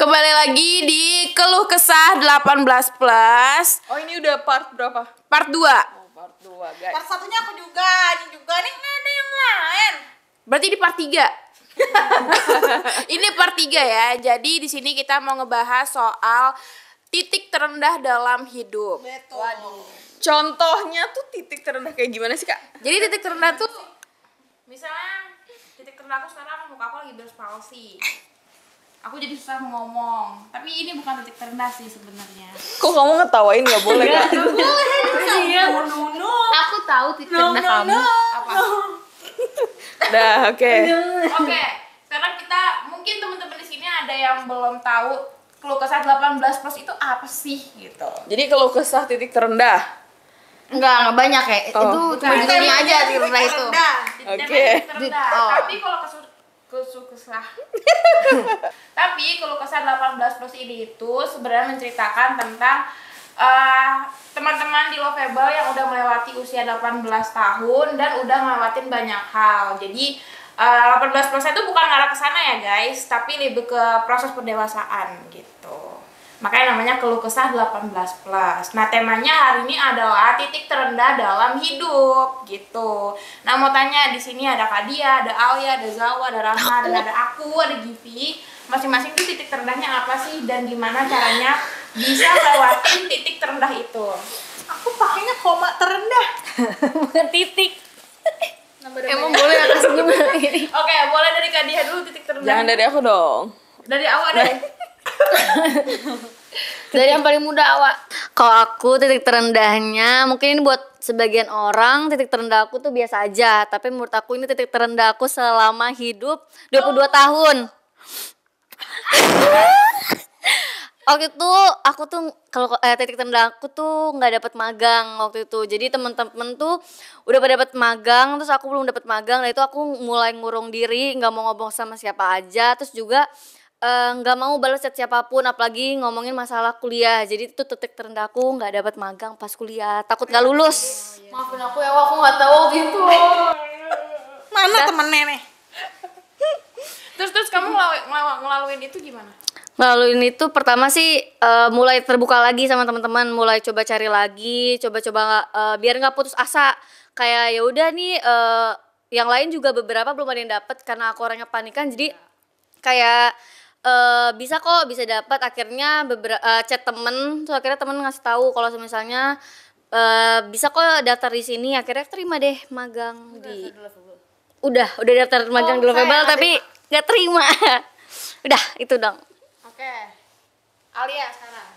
Kembali lagi di Keluh Kesah 18 plus. Oh, ini udah part berapa? Part 2. Oh, part 2, guys. Part satunya aku juga, ini juga nih ada yang lain. Berarti di part 3. Ini part 3 ya. Jadi di sini kita mau ngebahas soal titik terendah dalam hidup. Betul. Waduh. Contohnya tuh titik terendah kayak gimana sih, Kak? Jadi titik terendah tuh misalnya titik terendah aku sekarang muka aku lagi Bell's palsy. Aku jadi susah ngomong. Tapi ini bukan titik terendah sih sebenarnya. Kok kamu ngetawain nggak boleh, Kak? Aku tahu titik terendah kamu apa. Udah, oke. Oke, sekarang kita mungkin teman-teman di sini ada yang belum tahu keluh kesah 18 plus itu apa sih gitu. Jadi kalau kesah titik terendah. Enggak banyak ya. Oh. Itu cuma di sini aja di rendah itu. Oke. Terendah. Oh. Tapi kalau kesah tapi keluh kesah 18 plus ini itu sebenarnya menceritakan tentang teman-teman di Lovable yang udah melewati usia 18 tahun dan udah ngelewatin banyak hal. Jadi 18 plus itu bukan ngarah ke sana ya guys, tapi lebih ke proses pendewasaan gitu. Makanya namanya keluh kesah 18 plus. Nah, temanya hari ini adalah titik terendah dalam hidup gitu. Nah, mau tanya di sini ada Kadia, ada Alia, ada Zawa, ada Rahma, dan ada aku, ada Givi. Masing-masing tuh titik terendahnya apa sih dan gimana caranya bisa lewatin titik terendah itu? Aku pakainya koma terendah. Bukan titik. Emang boleh atas gimana ini? Oke, boleh dari Kadia dulu titik terendah. Jangan dari aku dong. Dari awal deh. Dari yang paling muda awak. Kalau aku titik terendahnya mungkin ini buat sebagian orang titik terendah aku tuh biasa aja, tapi menurut aku ini titik terendah aku selama hidup 22 tahun. Waktu itu aku tuh kalau titik terendah aku tuh nggak dapat magang waktu itu. Jadi temen-temen tuh udah pada dapat magang, terus aku belum dapat magang. Nah itu aku mulai ngurung diri, nggak mau ngomong sama siapa aja. Terus juga nggak mau balas chat siapapun, apalagi ngomongin masalah kuliah. Jadi itu titik terendah aku nggak dapat magang pas kuliah, takut nggak lulus. Maafin aku ya, aku nggak tahu waktu itu. Mana temennya nih? Terus kamu ngelaluin itu gimana? Ngelaluin itu pertama sih mulai terbuka lagi sama teman-teman, mulai coba cari lagi, coba-coba biar nggak putus asa. Kayak ya udah nih yang lain juga beberapa belum ada yang dapet karena aku orangnya panikan, jadi kayak bisa kok bisa dapat. Akhirnya chat temen, terus akhirnya temen ngasih tahu kalau misalnya bisa kok daftar di sini. Akhirnya terima deh magang di udah daftar magang di Lovable tapi nggak terima. Udah itu dong. Oke. Alia sekarang.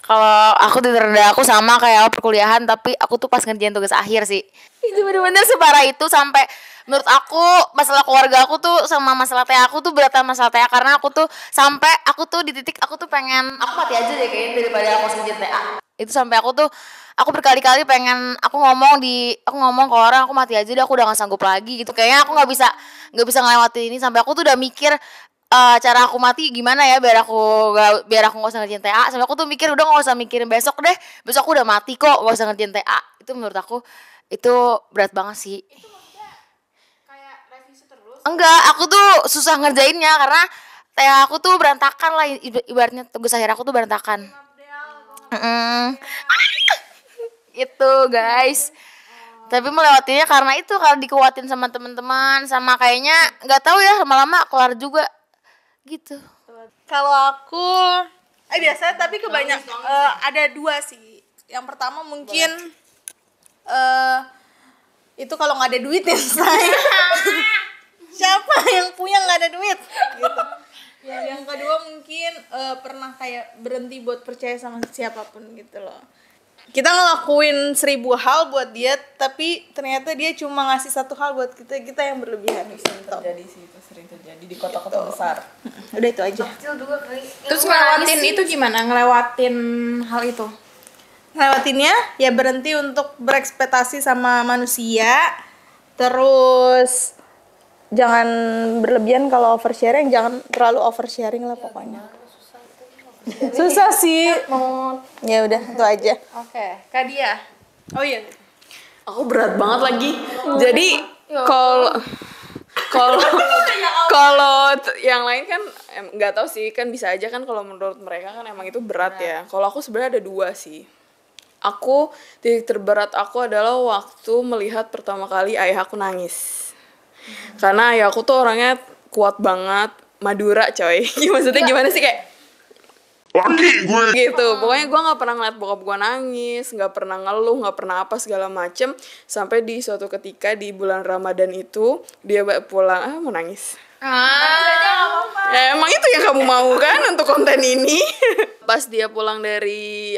Kalau aku titik terendah aku sama kayak perkuliahan, tapi aku tuh pas ngerjain tugas akhir sih. Itu bener-bener separah itu, sampai menurut aku masalah keluarga aku tuh sama masalah TA aku tuh beratan masalah TA, karena aku tuh sampai aku tuh di titik aku tuh pengen aku mati aja deh kayaknya daripada aku ngerjain TA. Itu sampai aku berkali-kali pengen aku ngomong ke orang aku mati aja deh, aku udah gak sanggup lagi gitu. Kayaknya aku nggak bisa ngelewatin ini, sampai aku tuh udah mikir cara aku mati gimana ya biar aku nggak usah ngerjain TA. Sampai aku tuh mikir udah nggak usah mikirin besok deh, besok aku udah mati kok, nggak usah ngerjain TA. Itu menurut aku itu berat banget sih. Itu maksudnya kayak revisi terus. Enggak, aku tuh susah ngerjainnya karena TA aku tuh berantakan lah, ibaratnya tugas akhir aku tuh berantakan. Itu guys. Tapi melewatinya karena dikuatin sama teman-teman, sama kayaknya nggak tahu ya, lama-lama kelar juga gitu. Kalau aku biasa, tapi kebanyakan ada dua sih. Yang pertama mungkin itu kalau nggak ada duit ya saya. Siapa yang punya nggak ada duit gitu. Ya, yang kedua mungkin pernah kayak berhenti buat percaya sama siapapun gitu loh. Kita ngelakuin 1000 hal buat dia, tapi ternyata dia cuma ngasih satu hal buat kita yang berlebihan gitu. Terjadi sih, itu sering terjadi di kota-kota besar. Udah itu aja. Terus ngelewatin itu gimana? Ngelewatin hal itu? Ngelewatinnya ya berhenti untuk berekspektasi sama manusia. Terus jangan berlebihan, kalau oversharing jangan terlalu oversharing lah pokoknya. Susah sih. Ya udah itu aja. Oke, Kadia. Oh iya. Aku berat banget lagi. Jadi Kalau kalau yang lain kan nggak tahu sih, kan bisa aja kan kalau menurut mereka kan emang itu berat ya. Kalau aku sebenarnya ada dua sih. Titik terberat aku adalah waktu melihat pertama kali ayah aku nangis. Karena ayah aku tuh orangnya kuat banget, Madura coy. Maksudnya gimana sih, kayak laki gue gitu. Pokoknya gue nggak pernah ngeliat bokap gue nangis, nggak pernah ngeluh, nggak pernah apa segala macem. Sampai di suatu ketika di bulan Ramadan itu dia pulang, mau nangis. Ya, emang itu yang kamu mau kan untuk konten ini. Pas dia pulang dari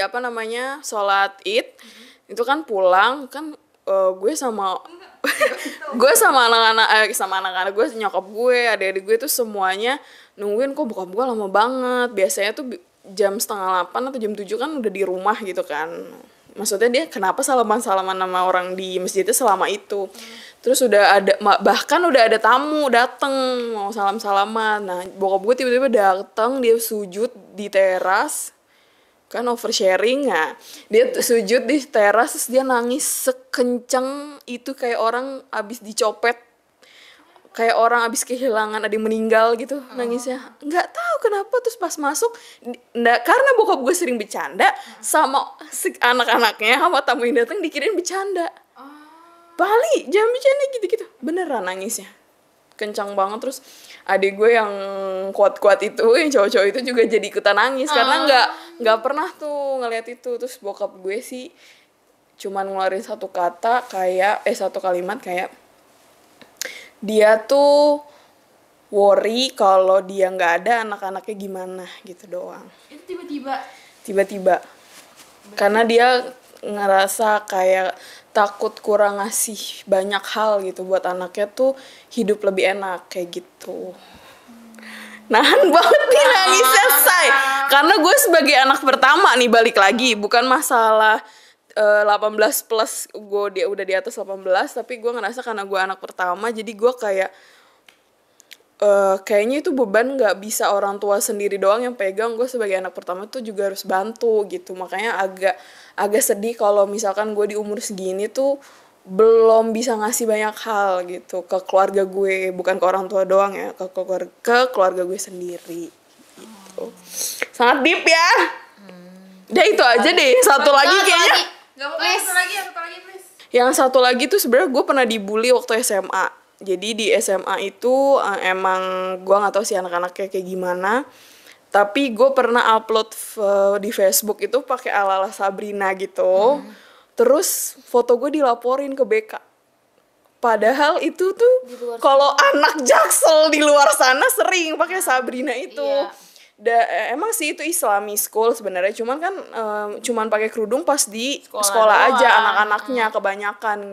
sholat Id, itu kan pulang kan, gue sama anak-anak gue, nyokap gue, adik-adik gue tuh semuanya nungguin, kok bokap gue lama banget. Biasanya tuh jam 7:30 atau jam 7 kan udah di rumah gitu kan. Maksudnya dia kenapa salaman-salaman sama orang di masjidnya selama itu. Terus bahkan udah ada tamu dateng mau salam-salaman. Nah, bokap gue tiba-tiba dateng, dia sujud di teras. Kan oversharing, ya. Dia sujud di teras terus dia nangis sekencang itu, kayak orang abis dicopet. Kayak orang abis kehilangan, ada yang meninggal gitu nangisnya. Nggak tahu kenapa. Terus pas masuk, karena bokap gue sering bercanda sama anak-anaknya, sama tamu yang datang dikirain bercanda. Bali, jangan bercanda gitu-gitu. Beneran nangisnya. Kencang banget. Terus adik gue yang kuat-kuat itu, yang cowok-cowok itu juga jadi ikutan nangis. Karena nggak pernah tuh ngeliat itu. Terus bokap gue sih cuman ngeluarin satu kalimat kayak, dia tuh worry kalau dia nggak ada anak-anaknya gimana gitu doang. Itu Tiba-tiba. Karena dia ngerasa kayak takut kurang ngasih banyak hal gitu buat anaknya tuh hidup lebih enak kayak gitu. Nahan banget nih nangisnya, say. Karena gue sebagai anak pertama nih, balik lagi, bukan masalah 18 plus, dia udah di atas 18, tapi gue ngerasa karena gue anak pertama, jadi gue kayak kayaknya itu beban nggak bisa orang tua sendiri doang yang pegang. Gue sebagai anak pertama tuh juga harus bantu gitu. Makanya agak sedih kalau misalkan gue di umur segini tuh belum bisa ngasih banyak hal gitu ke keluarga gue, bukan ke orang tua doang ya, ke keluarga gue sendiri gitu. Sangat deep ya. Udah itu aja deh. Satu lagi kayaknya. Gak mau satu lagi please. Yang satu lagi tuh sebenarnya gue pernah dibully waktu SMA. Jadi di SMA itu emang gue nggak tahu sih anak-anaknya kayak gimana. Tapi gue pernah upload di Facebook itu pakai ala-ala Sabrina gitu. Terus foto gue dilaporin ke BK. Padahal itu tuh kalau anak Jaksel di luar sana sering pakai Sabrina itu. Emang sih itu Islami school sebenarnya, cuman kan cuman pakai kerudung pas di sekolah aja anak-anaknya kebanyakan,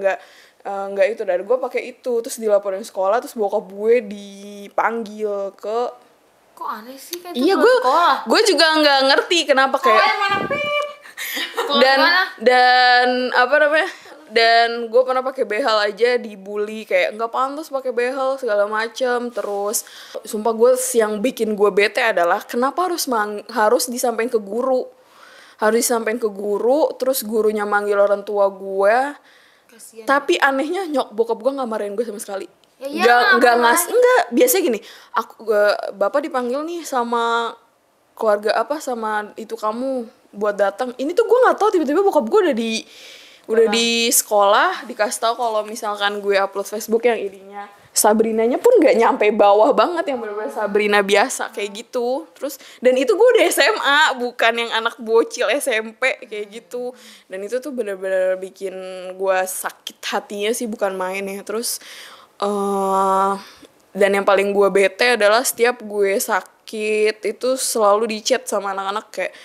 nggak itu. Dari gue pakai itu terus dilaporin sekolah, terus bokap gue dipanggil ke. Kok aneh sih kayak Iya, gue juga nggak ngerti kenapa kayak. Dan gue pernah pakai behel aja dibully, kayak nggak pantas pakai behel segala macem. Terus sumpah gue yang bikin gue bete adalah kenapa harus disampaikan ke guru, terus gurunya manggil orang tua gue. Kasian. Tapi anehnya bokap gue nggak marahin gue sama sekali. Enggak, biasanya gini, bapak dipanggil nih sama keluarga sama itu kamu buat datang. Ini tuh gue nggak tahu, tiba-tiba bokap gue udah di sekolah dikasih tahu kalau misalkan gue upload Facebook yang ininya Sabrinanya pun nggak nyampe bawah banget, yang benar-benar Sabrina biasa kayak gitu. Terus dan itu gue udah SMA, bukan yang anak bocil SMP kayak gitu. Dan itu tuh benar-benar bikin gue sakit hatinya sih, bukan main ya. Terus dan yang paling gue bete adalah setiap gue sakit itu selalu di chat sama anak-anak kayak,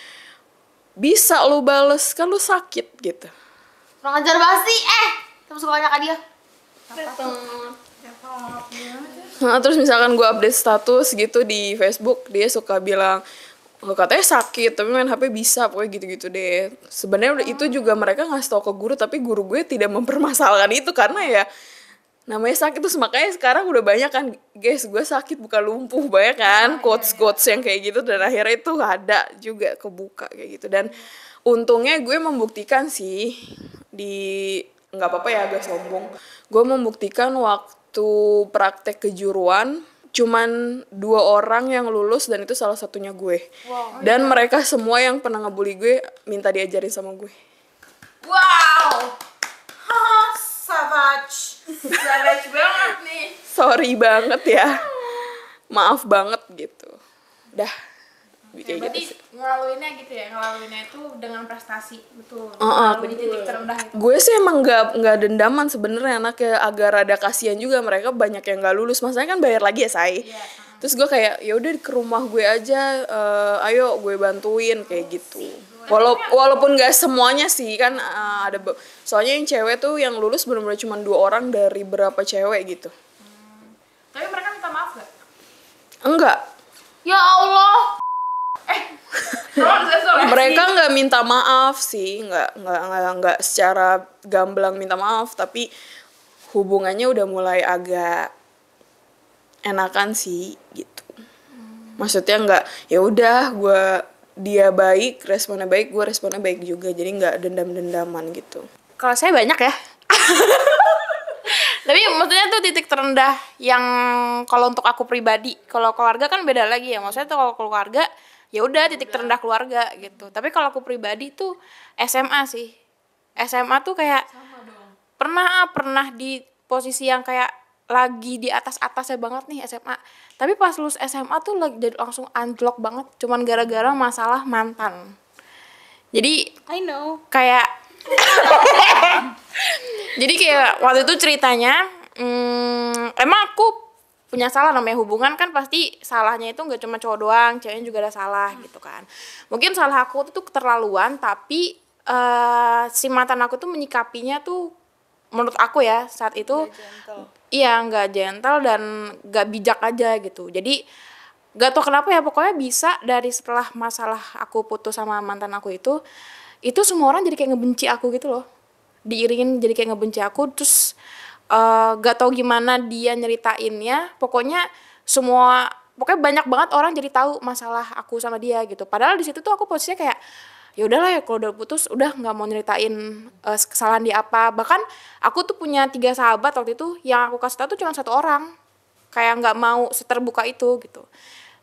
bisa lu bales kan lu sakit gitu. Kurang ajar banget sih, terus sekolahnya Kak dia. Nah, terus misalkan gue update status gitu di Facebook, dia suka bilang, katanya sakit tapi main HP bisa, pokoknya gitu-gitu deh. Sebenarnya itu juga mereka ngasih tau ke guru, tapi guru gue tidak mempermasalahkan itu karena ya namanya sakit. Terus makanya sekarang udah banyak kan, guys, gue sakit bukan lumpuh, banyak kan quotes yang kayak gitu. Dan akhirnya itu ada juga kebuka kayak gitu. Dan untungnya gue membuktikan sih di nggak apa-apa ya agak sombong. Gue membuktikan waktu praktek kejuruan cuman 2 orang yang lulus dan itu salah satunya gue. Dan mereka semua yang pernah ngebully gue minta diajarin sama gue. Wow. Savage. Savage banget nih. Sorry banget ya. Maaf banget gitu. Dah. Kayak Berarti gitu sih. ngelaluinnya gitu ya, ngelaluinnya itu dengan prestasi, betul. Ngelaluin di titik terendah itu. Gue sih emang nggak dendaman sebenarnya, anaknya agak rada kasihan juga, mereka banyak yang nggak lulus, masalahnya kan bayar lagi ya say. Terus gue kayak ya udah ke rumah gue aja, ayo gue bantuin kayak gitu. Walaupun nggak semuanya sih kan, soalnya yang cewek tuh yang lulus benar-benar cuma 2 orang dari berapa cewek gitu. Tapi mereka minta maaf gak? Enggak. Ya Allah. Mereka nggak minta maaf sih, nggak secara gamblang minta maaf, tapi hubungannya udah mulai agak enakan sih gitu. Maksudnya nggak ya udah dia baik, responnya baik, gue responnya baik juga, jadi nggak dendam-dendaman gitu. Kalau saya banyak ya. Tapi maksudnya tuh titik terendah yang kalau untuk aku pribadi, kalau keluarga kan beda lagi ya. Maksudnya tuh kalau keluarga ya udah titik terendah keluarga gitu. Tapi kalau aku pribadi tuh SMA sih. SMA tuh kayak pernah di posisi yang kayak lagi di atasnya banget nih SMA. Tapi pas lulus SMA tuh jadi langsung anjlok banget cuman gara-gara masalah mantan. Jadi I know. Kayak jadi kayak waktu itu ceritanya emang aku punya salah, namanya hubungan kan pasti salahnya itu nggak cuma cowok doang, ceweknya juga ada salah gitu kan. Mungkin salah aku tuh keterlaluan, tapi si mantan aku tuh menyikapinya tuh menurut aku ya saat itu iya nggak gentle dan nggak bijak aja gitu. Jadi nggak tau kenapa ya, pokoknya bisa dari setelah masalah aku putus sama mantan aku itu semua orang jadi kayak ngebenci aku gitu loh, diiringin jadi kayak ngebenci aku. Terus gak tau gimana dia nyeritainnya, pokoknya banyak banget orang jadi tahu masalah aku sama dia gitu. Padahal di situ tuh aku posisinya kayak ya udahlah ya, kalau udah putus udah nggak mau nyeritain kesalahan dia apa. Bahkan aku tuh punya 3 sahabat waktu itu, yang aku kasih tahu tuh cuma 1 orang, kayak nggak mau seterbuka itu gitu.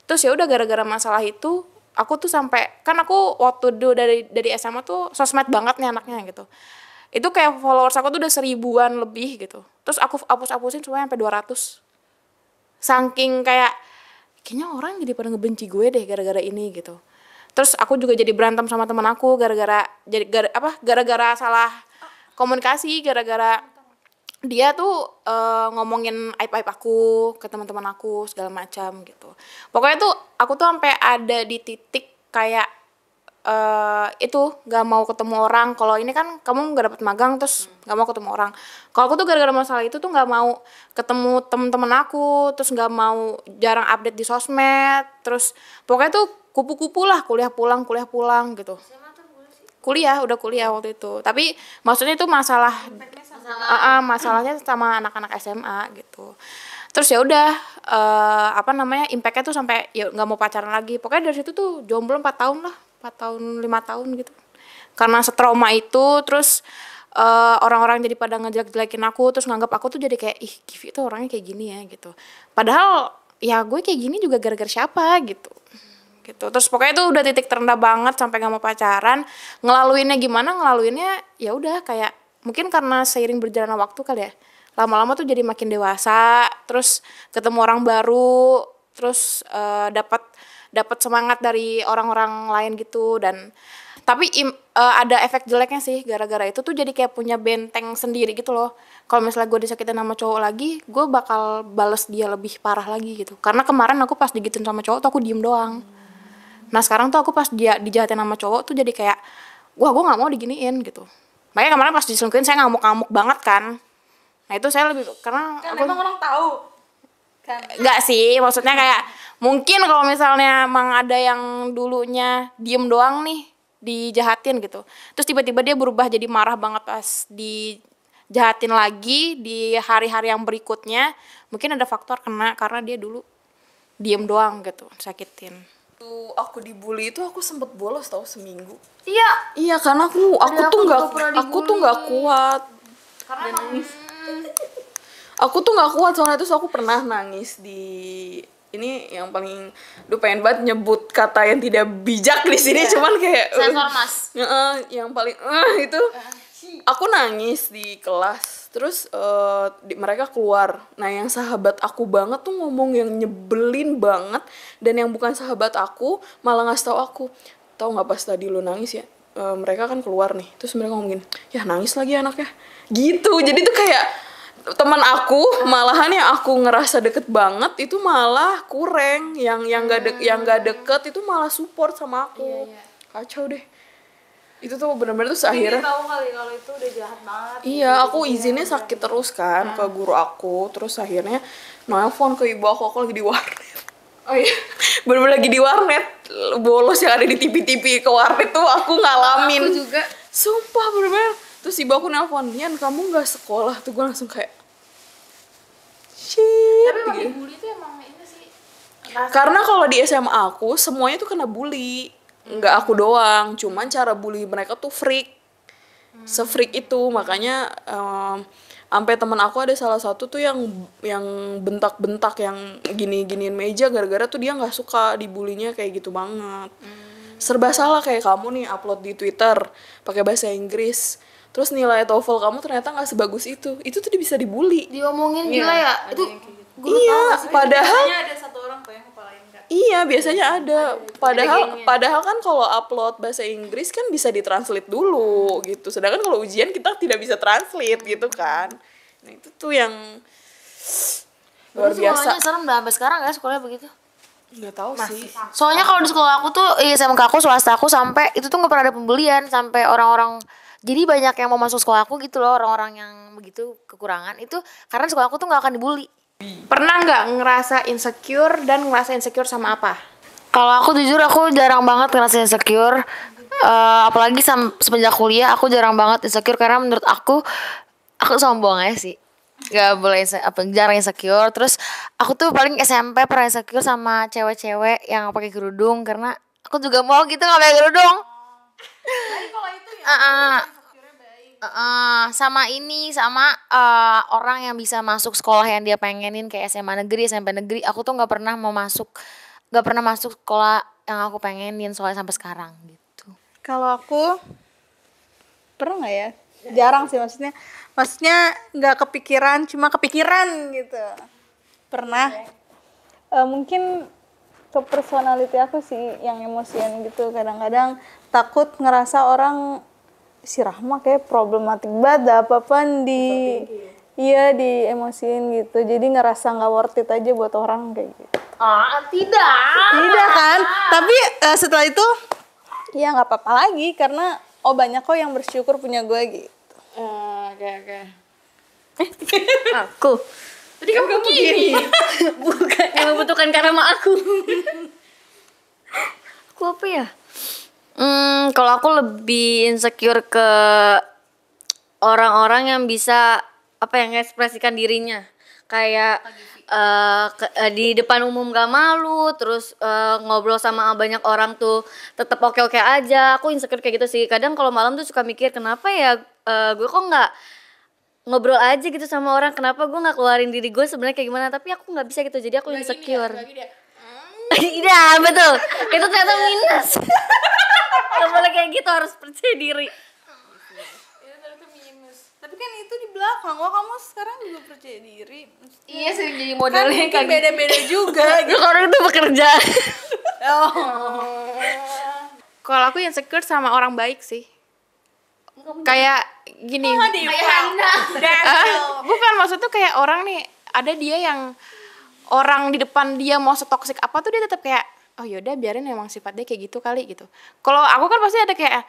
Terus ya udah gara-gara masalah itu aku tuh sampai, kan aku waktu dulu dari SMA tuh sosmed banget nih anaknya gitu. Itu kayak followers aku tuh udah 1000-an lebih gitu. Terus aku hapus-hapusin semuanya sampai 200. Saking kayaknya orang jadi pada ngebenci gue deh gara-gara ini gitu. Terus aku juga jadi berantem sama teman aku gara-gara salah komunikasi, gara-gara dia tuh ngomongin aib-aib aku ke teman-teman aku segala macam gitu. Pokoknya tuh aku tuh sampai ada di titik kayak itu gak mau ketemu orang. Kalau ini kan kamu gak dapet magang terus gak mau ketemu orang. Kalau aku tuh gara-gara masalah itu tuh gak mau ketemu temen-temen aku, terus gak mau, jarang update di sosmed. Terus pokoknya tuh kupu-kupu lah, kuliah pulang gitu. Udah kuliah waktu itu. Tapi maksudnya itu masalahnya sama anak-anak SMA gitu. Terus ya udah impact-nya tuh sampai ya nggak mau pacaran lagi. Pokoknya dari situ tuh jomblo 4 tahun lah, 4 tahun 5 tahun gitu. Karena setrauma itu, terus orang-orang jadi pada ngejelek-jelekin aku, terus nganggap aku tuh jadi kayak ih Givi tuh orangnya kayak gini ya gitu. Padahal ya gue kayak gini juga gara-gara siapa gitu. Terus pokoknya itu udah titik terendah banget sampai nggak mau pacaran. Ngelaluinnya gimana? Ngelaluinnya ya udah kayak mungkin karena seiring berjalannya waktu kali ya. Lama-lama tuh jadi makin dewasa, terus ketemu orang baru, terus dapat semangat dari orang-orang lain gitu. Dan tapi ada efek jeleknya sih, gara-gara itu tuh jadi kayak punya benteng sendiri gitu loh. Kalau misalnya gue disakitin sama cowok lagi, gue bakal bales dia lebih parah lagi gitu. Karena kemarin aku pas digituin sama cowok tuh aku diem doang. Nah sekarang tuh aku pas dia dijahatin sama cowok tuh jadi kayak gue nggak mau diginiin gitu. Makanya kemarin pas diselingkuhin saya ngamuk-ngamuk banget kan. Nah itu saya lebih karena Kan emang orang tahu kan. Nggak sih, maksudnya kayak mungkin kalau misalnya emang ada yang dulunya diem doang nih dijahatin gitu, terus tiba-tiba dia berubah jadi marah banget pas dijahatin lagi di hari-hari yang berikutnya, mungkin ada faktor karena dia dulu diem doang gitu sakitin. Aku dibully itu aku sempet bolos tau seminggu. Iya. Iya karena aku tuh nggak kuat. Karena emang Aku tuh nggak kuat soalnya terus aku pernah nangis di ini yang paling pengen banget nyebut kata yang tidak bijak di sini cuman kayak Sensor mas. yang paling itu aku nangis di kelas terus mereka keluar. Nah yang sahabat aku banget tuh ngomong yang nyebelin banget dan yang bukan sahabat aku malah ngasih tahu aku, tahu nggak pas tadi lu nangis ya, mereka kan keluar nih terus mereka ngomongin ya nangis lagi anaknya gitu. Jadi tuh kayak teman aku malahan yang aku ngerasa deket banget itu malah kurang, yang nggak deket itu malah support sama aku. Kacau deh itu tuh bener-bener tuh akhirnya tahu kali kalau itu udah jahat banget. iya aku izinnya sakit terus kan ke guru aku terus akhirnya nelfon ke ibu aku lagi di warnet. Oh iya bener-bener lagi di warnet bolos yang ada di TV-TV ke warnet tuh aku ngalamin. Aku juga. Sumpah bener-bener. Terus ibu aku nelfon, Yan kamu gak sekolah? Tuh gue langsung kayak shit. tapi emang dibully tuh emang ini sih. Karena kalau di SMA aku semuanya tuh kena bully. Nggak aku doang, cuman cara bully mereka tuh freak. Se-freak itu makanya sampai teman aku ada salah satu tuh yang bentak-bentak yang giniin meja gara-gara tuh dia nggak suka dibulinya kayak gitu banget. Serba salah kayak kamu nih upload di Twitter pakai bahasa Inggris. Terus nilai TOEFL kamu ternyata nggak sebagus itu tuh bisa dibully. Diomongin gila ya. Itu Iya, padahal Ada satu orang tuh yang kepalain Kak. iya biasanya ada. Padahal kan kalau upload bahasa Inggris kan bisa ditranslate dulu gitu. Sedangkan kalau ujian kita tidak bisa translate gitu kan. Nah itu tuh yang luar biasa. sekolahnya serem dah sampai sekarang ya sekolahnya begitu. Nggak tahu sih. Soalnya kalau di sekolah aku tuh SMK aku swasta aku sampai itu tuh nggak pernah ada pembelian sampai orang-orang jadi banyak yang mau masuk sekolah aku gitu loh orang-orang yang begitu kekurangan itu karena sekolah aku tuh nggak akan dibully. Pernah nggak ngerasa insecure dan ngerasa insecure sama apa? Kalau aku jujur aku jarang banget ngerasa insecure. Apalagi semenjak kuliah aku jarang banget insecure karena menurut aku sombong aja sih. Gak boleh jarang insecure. Terus aku tuh paling SMP pernah insecure sama cewek-cewek yang pakai kerudung karena aku juga mau gitu nggak pakai kerudung. Jadi kalau itu ya sama orang yang bisa masuk sekolah yang dia pengenin kayak SMA negeri, SMP negeri. Aku tuh nggak pernah masuk sekolah yang aku pengenin soalnya sampai sekarang gitu. kalau aku pernah nggak ya? Jarang sih maksudnya nggak kepikiran, cuma kepikiran gitu. Pernah. Mungkin ke personality aku sih yang emosian gitu. Kadang-kadang takut ngerasa orang si Rahma kayak problematik banget, apa-apaan di emosiin gitu. Jadi ngerasa nggak worth it aja buat orang kayak gitu. Tidak kan? Tapi setelah itu ya nggak apa-apa lagi karena banyak kok yang bersyukur punya gue gitu. Oke. Aku. Tadi kamu gini. Bukan yang membutuhkan karma aku. Aku apa ya? Kalau aku lebih insecure ke orang-orang yang bisa mengekspresikan dirinya. Kayak di depan umum gak malu, terus ngobrol sama banyak orang tuh tetap oke-oke aja. Aku insecure kayak gitu sih. Kadang kalau malam tuh suka mikir kenapa ya gue kok nggak ngobrol aja gitu sama orang, kenapa gue nggak keluarin diri gue sebenarnya kayak gimana, tapi aku nggak bisa gitu, jadi aku insecure. Iya betul, itu ternyata minus. Gak boleh kayak gitu, harus percaya diri. Tapi kan itu di belakang, kamu sekarang juga percaya diri. Iya sih, jadi Kan modelnya mungkin kayak gitu. beda-beda juga gitu. Orang itu bekerja. Kalau aku insecure sama orang baik sih. Kayak gini. Bukan, maksud tuh kayak orang nih, ada dia yang orang di depan dia mau setoksik apa tuh dia tetap kayak oh yaudah biarin emang sifat dia kayak gitu kali gitu. Kalau aku kan pasti ada kayak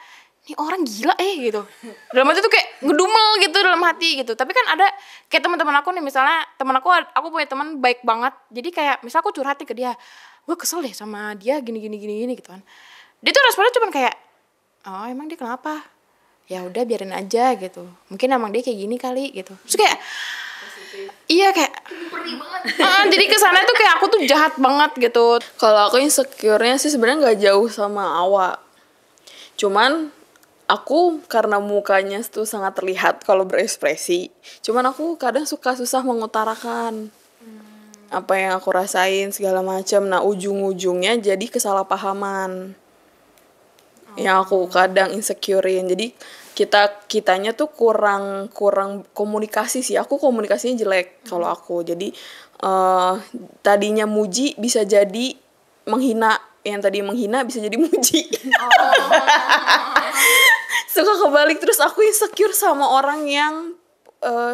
nih orang gila gitu. Dalam hati tuh kayak ngedumel gitu dalam hati gitu. Tapi kan ada kayak teman-teman aku nih, misalnya teman aku punya teman baik banget. Jadi kayak misal aku curhat ke dia, gue kesel deh sama dia gini gitu kan. Dia tuh responnya cuma kayak oh emang dia kenapa? Ya udah biarin aja gitu, mungkin emang dia kayak gini kali gitu. Terus kayak iya kayak jadi kesana tuh kayak aku tuh jahat banget gitu. Kalau aku insecure-nya sih sebenarnya nggak jauh sama Awa. Cuman aku karena mukanya tuh sangat terlihat kalau berekspresi, cuman aku kadang susah mengutarakan apa yang aku rasain segala macam. Nah ujung-ujungnya jadi kesalahpahaman yang aku kadang insecurein. Jadi kitanya tuh kurang komunikasi sih. Aku komunikasinya jelek kalau aku. Jadi tadinya muji bisa jadi menghina, yang tadi menghina bisa jadi muji. Suka kebalik, terus aku insecure sama orang yang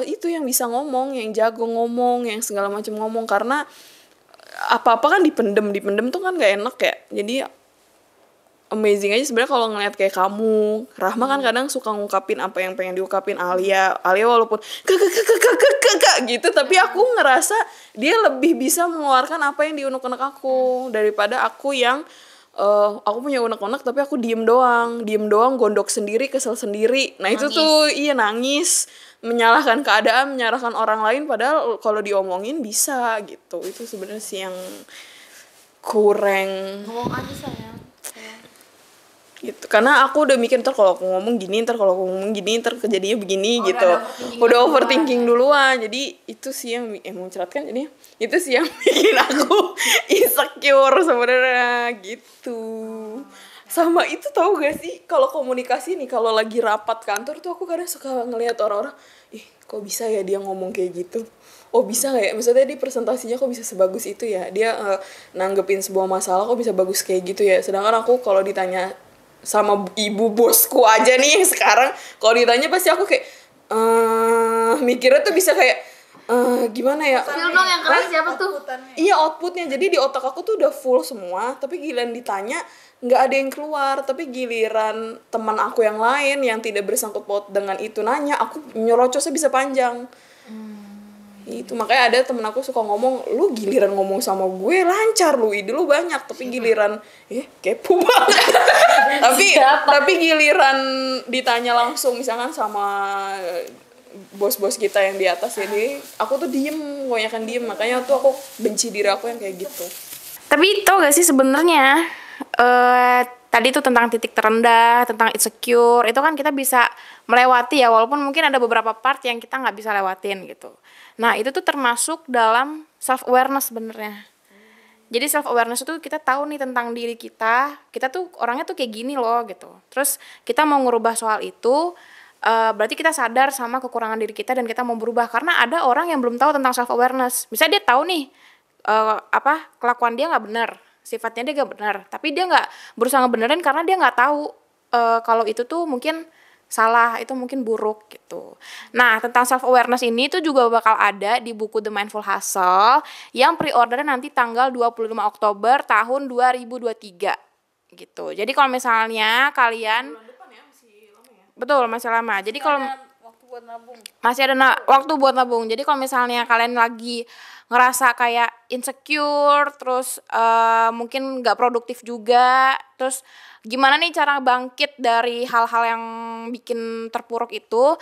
itu yang bisa ngomong, yang jago ngomong, yang segala macam ngomong, karena apa-apa kan dipendem tuh kan gak enak ya. Jadi amazing aja sebenarnya kalau ngeliat kayak kamu, Rahma kan kadang suka ngungkapin apa yang pengen diungkapin Alia walaupun kak gitu, tapi aku ngerasa dia lebih bisa mengeluarkan apa yang di unek-unek aku daripada aku yang aku punya unek-unek tapi aku diem doang, gondok sendiri, kesel sendiri. Nah itu tuh iya, nangis, menyalahkan keadaan, menyalahkan orang lain, padahal kalau diomongin bisa gitu. Itu sebenarnya sih yang kurang. Ngomong aja sayang. Gitu, karena aku udah mikir ntar kalau aku ngomong gini, ntar kejadiannya begini gitu. Udah overthinking duluan. Jadi itu sih yang menceratkan, jadi itu sih yang bikin aku insecure sebenarnya gitu. Sama itu, tahu gak sih kalau komunikasi nih, kalau lagi rapat kantor tuh aku kadang suka ngelihat orang-orang, kok bisa ya dia ngomong kayak gitu. Oh bisa gak ya, maksudnya di presentasinya kok bisa sebagus itu ya, dia nanggepin sebuah masalah kok bisa bagus kayak gitu ya. Sedangkan aku kalau ditanya sama ibu bosku aja nih sekarang, kalau ditanya pasti aku kayak mikirnya tuh bisa kayak gimana ya, Feel dong yang keren siapa tuh? iya outputnya. Jadi di otak aku tuh udah full semua, tapi giliran ditanya nggak ada yang keluar. Tapi giliran teman aku yang lain yang tidak bersangkut paut dengan itu nanya, aku nyerocosnya bisa panjang. Itu makanya ada temen aku suka ngomong, lu giliran ngomong sama gue lancar, lu ide lu banyak, tapi giliran kepo banget. tapi giliran ditanya langsung misalkan sama bos-bos kita yang di atas ini, aku tuh kebanyakan diem. Makanya tuh aku benci diri aku yang kayak gitu. Tapi tau gak sih sebenarnya tadi tuh tentang titik terendah, tentang insecure, itu kan kita bisa melewati ya, walaupun mungkin ada beberapa part yang kita nggak bisa lewatin gitu. Nah itu tuh termasuk dalam self awareness sebenarnya. Jadi self awareness itu kita tahu nih tentang diri kita tuh orangnya tuh kayak gini loh gitu. Terus kita mau ngerubah soal itu, berarti kita sadar sama kekurangan diri kita dan kita mau berubah. Karena ada orang yang belum tahu tentang self awareness. Misalnya dia tahu nih kelakuan dia nggak benar, sifatnya dia nggak benar, tapi dia nggak berusaha ngebenerin karena dia nggak tahu kalau itu tuh mungkin salah, itu mungkin buruk gitu. Nah tentang self awareness ini tuh juga bakal ada di buku The Mindful Hustle yang pre-ordernya nanti tanggal 25 Oktober tahun 2023 gitu. Jadi kalau misalnya kalian betul masih lama. Jadi kalau masih ada waktu buat nabung. Jadi kalau misalnya kalian lagi ngerasa kayak insecure, terus mungkin nggak produktif juga, terus gimana nih cara bangkit dari hal-hal yang bikin terpuruk itu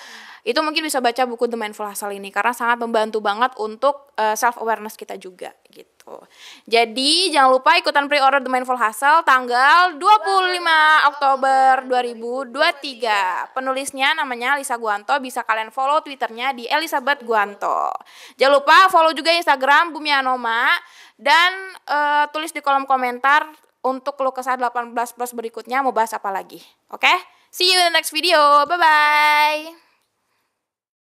mungkin bisa baca buku The Mindful Hustle ini karena sangat membantu banget untuk self awareness kita juga gitu. Jadi jangan lupa ikutan pre-order The Mindful Hustle tanggal 25 Oktober 2023. Penulisnya namanya Lisa Guanto, bisa kalian follow Twitternya di Elizabeth Guanto. Jangan lupa follow juga Instagram Bumi Anoma dan tulis di kolom komentar untuk keluh kesah 18+ berikutnya mau bahas apa lagi. Oke? See you in the next video. Bye-bye.